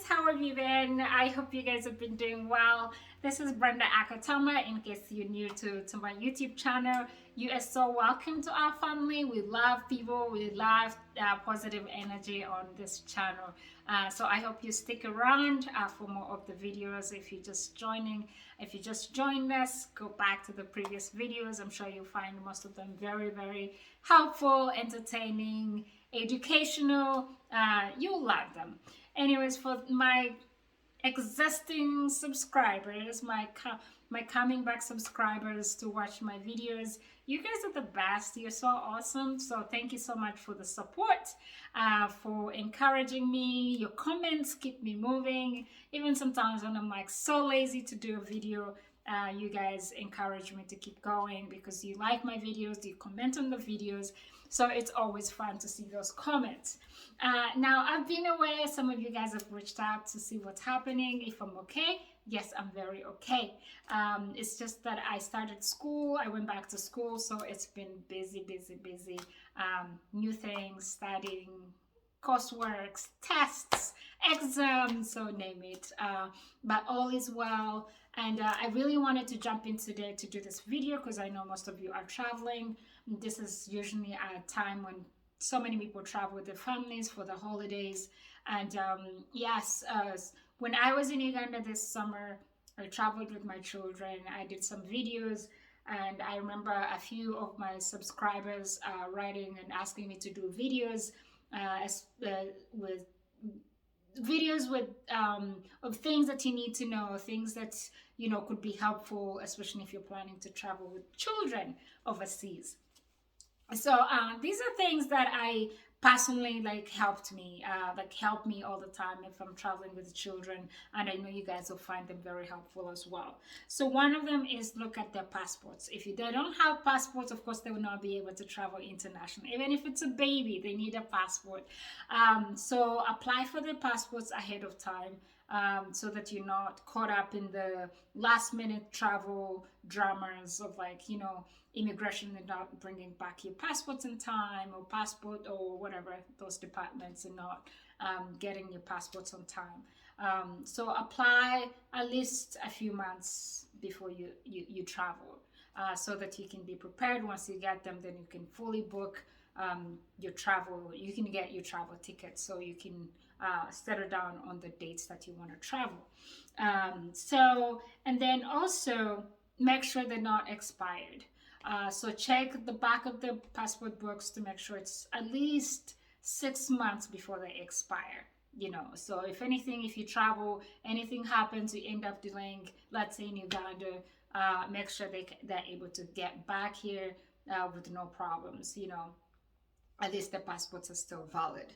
how have you been? I hope you guys have been doing well. This is Brenda Akatama. In case you're new to my YouTube channel, you are so welcome to our family. We love people, we love positive energy on this channel. So I hope you stick around for more of the videos. If you just joined us, go back to the previous videos. I'm sure you'll find most of them very, very helpful, entertaining, educational. You'll love them. Anyways, for my existing subscribers, my coming back subscribers to watch my videos, you guys are the best. You're so awesome. So thank you so much for the support, for encouraging me. Your comments keep me moving. Even sometimes when I'm like so lazy to do a video, you guys encourage me to keep going because you like my videos, you comment on the videos. So it's always fun to see those comments. Now, I've been away. Some of you guys have reached out to see what's happening, if I'm okay. Yes, I'm very okay. It's just that I started school. I went back to school, so it's been busy, busy, busy. New things, studying, coursework, tests, exams, so name it. But all is well. And I really wanted to jump in today to do this video because I know most of you are traveling. This is usually a time when so many people travel with their families for the holidays. And yes, when I was in Uganda this summer, I traveled with my children. I did some videos, and I remember a few of my subscribers writing and asking me to do videos with of things that you need to know, things that could be helpful, especially if you're planning to travel with children overseas. So these are things that I personally help me all the time if I'm traveling with children, and I know you guys will find them very helpful as well. So one of them is look at their passports. If they don't have passports, of course they will not be able to travel internationally. Even if it's a baby, they need a passport. So apply for their passports ahead of time, so that you're not caught up in the last minute travel dramas of immigration and not bringing back your passports in time, or passport or whatever, those departments, and not getting your passports on time. So apply at least a few months before you travel, so that you can be prepared. Once you get them, then you can fully book your travel. You can get your travel tickets, so you can settle down on the dates that you want to travel. And then also make sure they're not expired. So check the back of the passport books to make sure it's at least 6 months before they expire. So if you travel, anything happens, you end up delaying, let's say in Uganda, make sure they're able to get back here with no problems. At least the passports are still valid.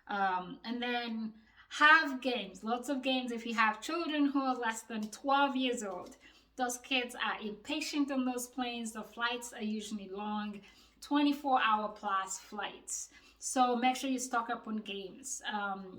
And then have games, lots of games. If you have children who are less than 12 years old, those kids are impatient on those planes. The flights are usually long, 24-hour plus flights. So make sure you stock up on games.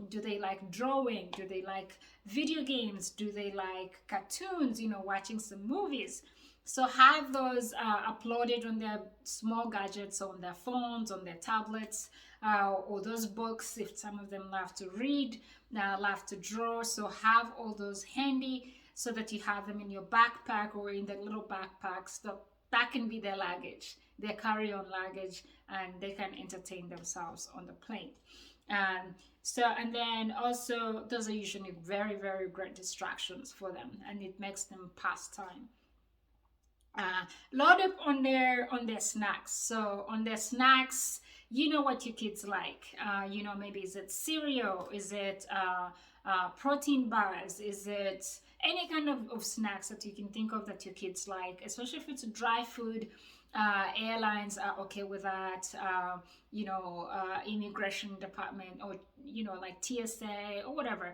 Do they like drawing? Do they like video games? Do they like cartoons, watching some movies? So have those uploaded on their small gadgets, on their phones, on their tablets, or those books, if some of them love to read, love to draw. So have all those handy, so that you have them in your backpack or in the little backpacks. That can be their luggage, their carry-on luggage, and they can entertain themselves on the plane. And then also, those are usually very, very great distractions for them, and it makes them pass time. Load up on their snacks. So on their snacks, what your kids like. Maybe is it cereal? Is it protein bars? Is it any kind of snacks that you can think of that your kids like, especially if it's dry food? Airlines are okay with that. Immigration department, or like TSA or whatever,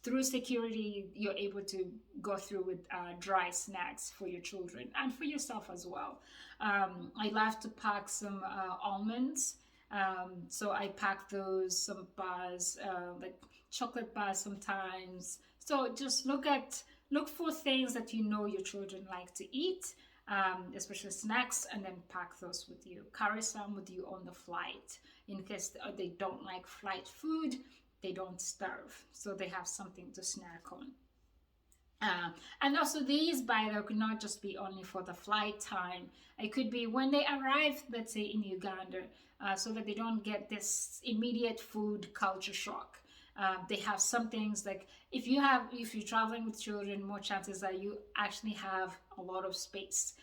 through security, you're able to go through with dry snacks for your children and for yourself as well. I love to pack some almonds. So I pack those, some bars, like chocolate bars sometimes. So just look for things that your children like to eat, especially snacks, and then pack those with you. Carry some with you on the flight in case they don't like flight food. they don't starve, so they have something to snack on. Uh, and also these, by the way, could not just be only for the flight time. It could be when they arrive, let's say in Uganda, so that they don't get this immediate food culture shock. They have some things like if you're traveling with children, more chances that you actually have a lot of space.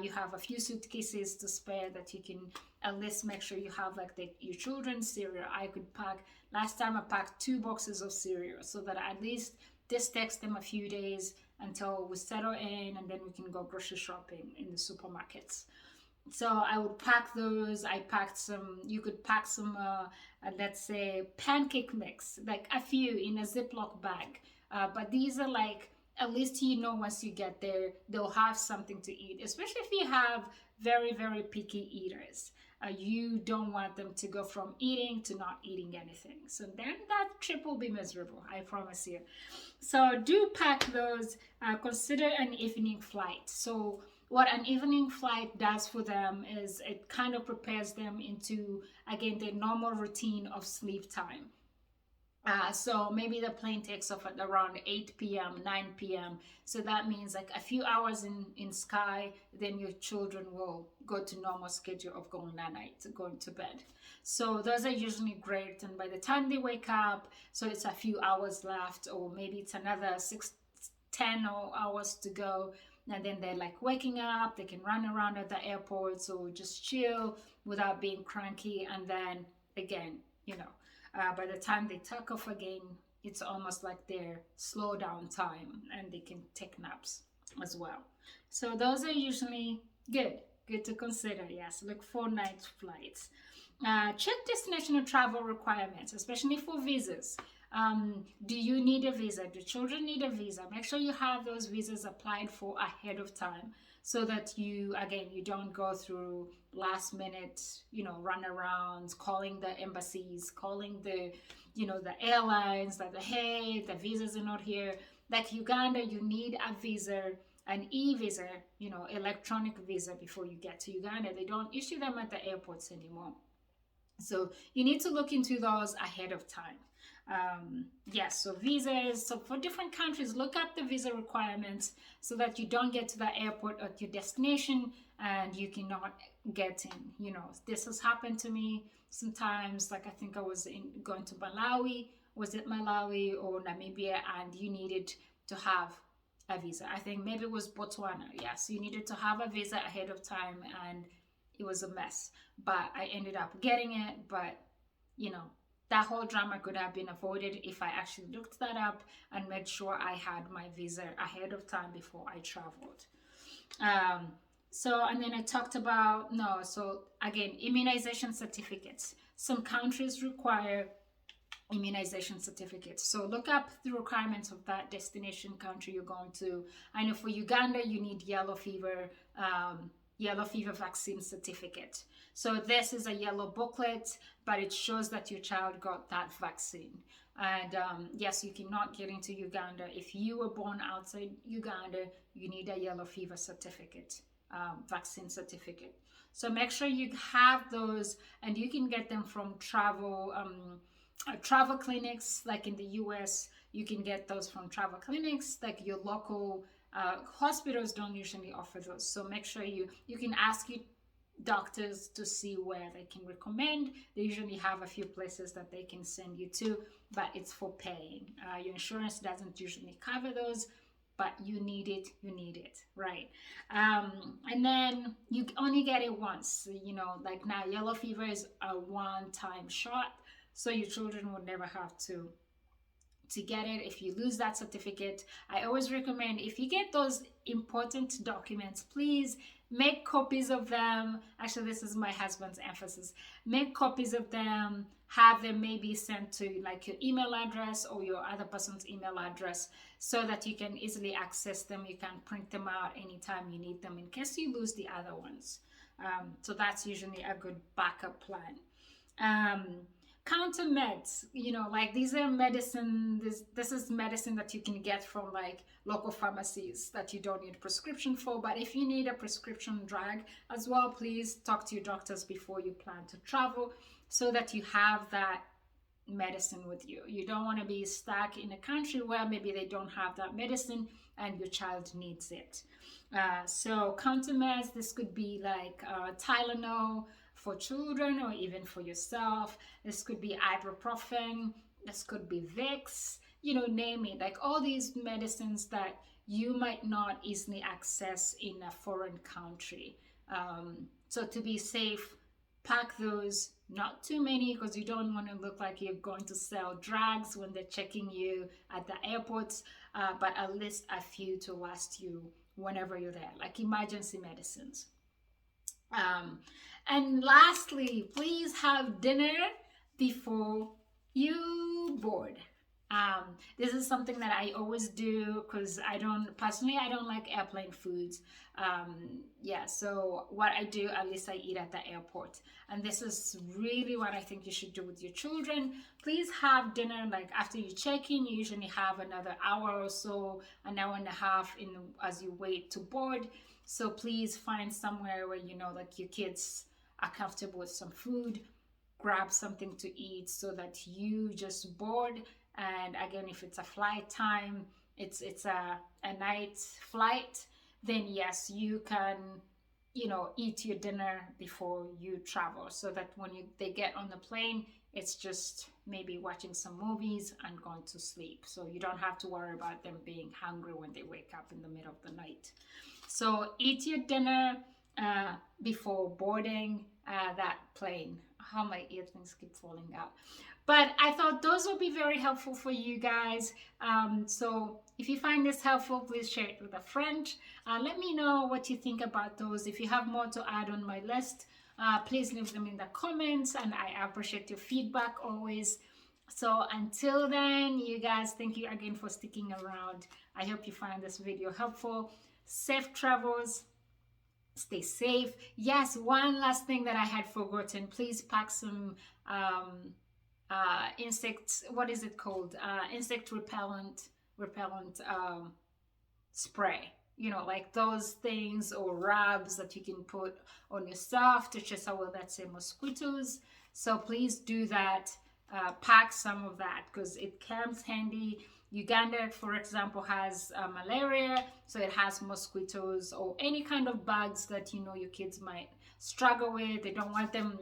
You have a few suitcases to spare that you can at least make sure you have like your children's cereal. I could pack, last time I packed 2 boxes of cereal so that at least this takes them a few days until we settle in, and then we can go grocery shopping in the supermarkets. So I would pack those. I packed some, you could pack some, let's say, pancake mix, like a few in a Ziploc bag. But these are like, at least you know once you get there, they'll have something to eat, especially if you have very, very picky eaters. You don't want them to go from eating to not eating anything. So then that trip will be miserable, I promise you. So do pack those. Consider an evening flight. So what an evening flight does for them is it kind of prepares them into, again, their normal routine of sleep time. So maybe the plane takes off at around 8 p.m., 9 p.m. So that means like a few hours in sky, then your children will go to normal schedule of going at night, going to bed. So those are usually great. And by the time they wake up, so it's a few hours left, or maybe it's another 10 hours to go. And then they're like waking up, they can run around at the airport, so just chill without being cranky. And then again, by the time they take off again, it's almost like their slow down time, and they can take naps as well. So those are usually good to consider. Yes, look for night flights. Check destination travel requirements, especially for visas. Do you need a visa? Do children need a visa? Make sure you have those visas applied for ahead of time, so that you don't go through last minute, runarounds, calling the embassies, calling the airlines that, hey, the visas are not here. Like Uganda, you need a visa, an e-visa, electronic visa before you get to Uganda. They don't issue them at the airports anymore. So you need to look into those ahead of time. Yes, so visas. So for different countries, look up the visa requirements so that you don't get to the airport at your destination and you cannot get in. This has happened to me sometimes. Like I think I was going to Malawi. Was it Malawi or Namibia? And you needed to have a visa. I think maybe it was Botswana. Yes, you needed to have a visa ahead of time, and it was a mess. But I ended up getting it. But that whole drama could have been avoided if I actually looked that up and made sure I had my visa ahead of time before I traveled. And then I talked about, so again, immunization certificates. Some countries require immunization certificates. So look up the requirements of that destination country you're going to. I know for Uganda, you need yellow fever vaccine certificate. So this is a yellow booklet, but it shows that your child got that vaccine. And yes, you cannot get into Uganda. If you were born outside Uganda, you need a yellow fever certificate, vaccine certificate. So make sure you have those, and you can get them from travel clinics. Like in the US, you can get those from travel clinics, like your local hospitals don't usually offer those. So make sure you can ask your doctors to see where they can recommend. They usually have a few places that they can send you to, but it's for paying. Your insurance doesn't usually cover those, but you need it, right? And then you only get it once. Like now, yellow fever is a one-time shot, so your children will never have to get it. If you lose that certificate, I always recommend, if you get those important documents, please make copies of them. Actually, this is my husband's emphasis. Make copies of them, have them maybe sent to like your email address or your other person's email address, so that you can easily access them. You can print them out anytime you need them in case you lose the other ones. So that's usually a good backup plan. Counter meds, like these are medicine. This is medicine that you can get from like local pharmacies that you don't need a prescription for. But if you need a prescription drug as well, please talk to your doctors before you plan to travel, so that you have that medicine with you. You don't want to be stuck in a country where maybe they don't have that medicine and your child needs it. So countermeasures, this could be like Tylenol for children or even for yourself. This could be ibuprofen. This could be Vicks, name it. Like all these medicines that you might not easily access in a foreign country. So to be safe, pack those, not too many, because you don't want to look like you're going to sell drugs when they're checking you at the airports, but at least a few to last you whenever you're there, like emergency medicines. And lastly, please have dinner before you board. This is something that I always do because I don't like airplane foods. So what I do, at least I eat at the airport. And this is really what I think you should do with your children. Please have dinner, like after you check in, you usually have another hour or so, an hour and a half as you wait to board. So please find somewhere where like your kids are comfortable with some food. Grab something to eat so that you just board. And again, if it's a flight time, it's a night flight, then yes, you can eat your dinner before you travel, so that when they get on the plane, it's just maybe watching some movies and going to sleep, so you don't have to worry about them being hungry when they wake up in the middle of the night. So eat your dinner before boarding that plane. How my earrings keep falling out. But I thought those will be very helpful for you guys. So if you find this helpful, please share it with a friend. Let me know what you think about those. If you have more to add on my list, please leave them in the comments, and I appreciate your feedback always. So until then, you guys, thank you again for sticking around. I hope you find this video helpful. Safe travels. Stay safe. Yes, one last thing that I had forgotten. Please pack some insects. What is it called? Insect repellent spray. Like those things or rubs that you can put on yourself to chase away, let's say, mosquitoes. So please do that. Pack some of that because it comes handy. Uganda, for example, has malaria, so it has mosquitoes or any kind of bugs that your kids might struggle with. They don't want them,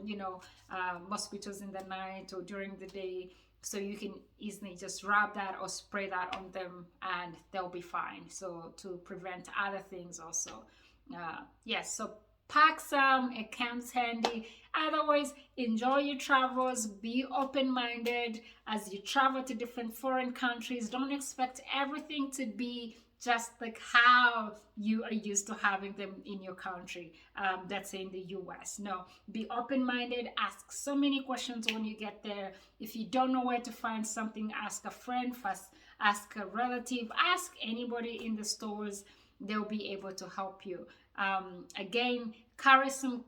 mosquitoes in the night or during the day, so you can easily just rub that or spray that on them and they'll be fine. So to prevent other things also. Yes, so pack some, it comes handy. Otherwise, enjoy your travels, be open-minded as you travel to different foreign countries. Don't expect everything to be just like how you are used to having them in your country, that's in the US. No, be open-minded, ask so many questions when you get there. If you don't know where to find something, ask a friend, first ask a relative, ask anybody in the stores. They'll be able to help you. Again, carry some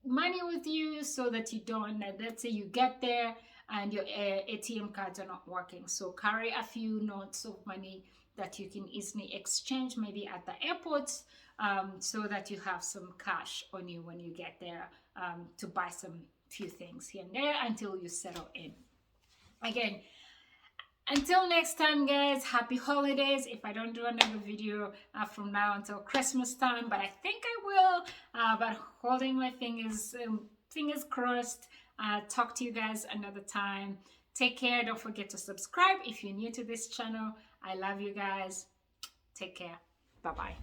money with you so that you don't, let's say you get there and your ATM cards are not working. So carry a few notes of money that you can easily exchange maybe at the airports, so that you have some cash on you when you get there, to buy some few things here and there until you settle in. Again, until next time, guys, happy holidays. If I don't do another video from now until Christmas time, but I think I will, but holding my fingers crossed. Talk to you guys another time. Take care. Don't forget to subscribe if you're new to this channel. I love you guys. Take care. Bye-bye.